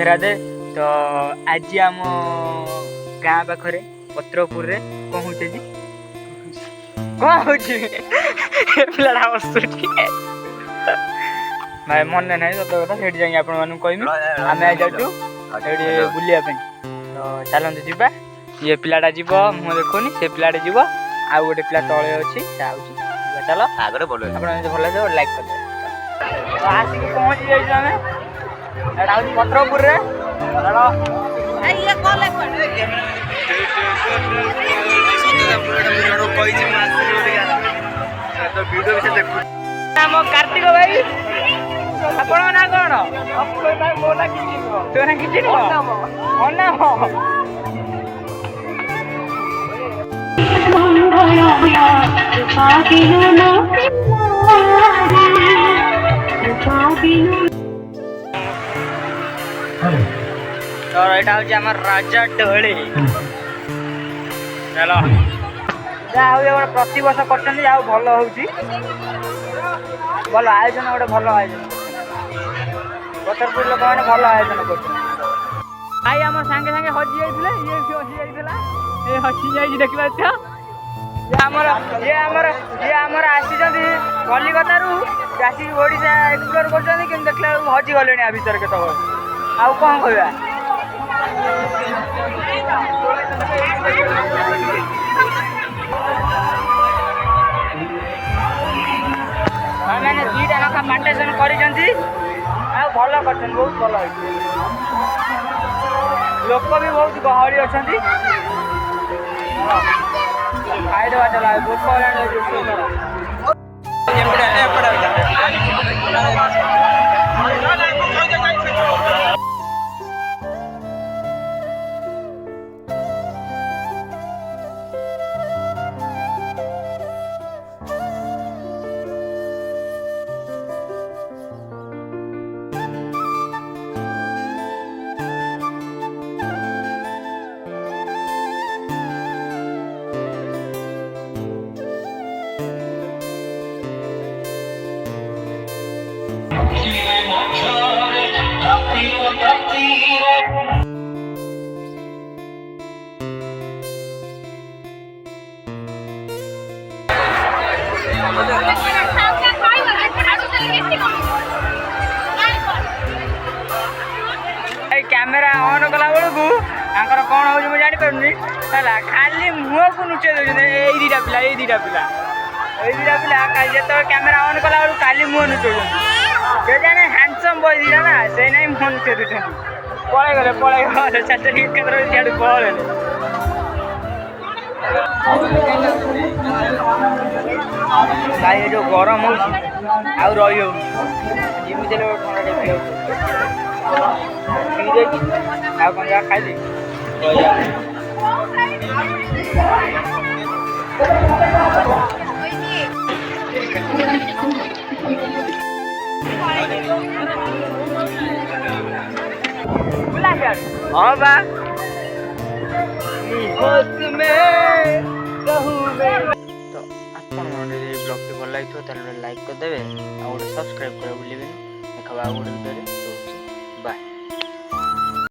राधे राधे। तो आज आम गाँ पाखे पत्रपुर रे कौन हो पिलाटा हसुची भाई मन ना सत कथा से जाए आप कहमी आम जाऊँ बुलाया तो चलते जीवा ये पिलाटा जीव मुँह देखुनी से पिलाटे जीव आउ गोटे पिला तले अच्छी चलो आगे भल भल लाइक कर आसिक पहुँची जाइए पत्रपुर रे कार्तिक भाई आपण ना कौन तो ना किसी तो यहाँ हूँ राजा ढोली चलो जहाँ प्रति वर्ष कर भल हो भल आयोजन गोटे भल आयोजन पत्रपुर लोक मैंने भल आयोजन कर भाई आम सागे सागे हजि जाइए ये हजि जाइला ये हसी जाइए देख ये आमर आसी कलिकता आसिक ओडिशा एक्सप्लोर कर देखला हजि गले आ भर के आउ कौन कहवा मैंने दुईटा नखा मार्टेसन कर भल कर बहुत भल लोक भी बहुत गहली अच्छा खाईदे चला भोक कैमेरा ऑन कला बेलू कौन हो जापर खाली मुह को नुचे दीटा पिला दीटा पिला जो कैमेरा ऑन कला बेलू खाली मुह नुचे जाने हैंडसम बॉय दीटा ना से नहीं मुह नुचे दूसरे पड़े गले चाचा केन्द्र सियाड़ पड़े भाई जो गरम हो रही जमी ठंडा पी खाई हाँ बा तो आपन ब्लॉग भल लगे लाइक करदे और सब्सक्राइब कर भूल देखा गोटे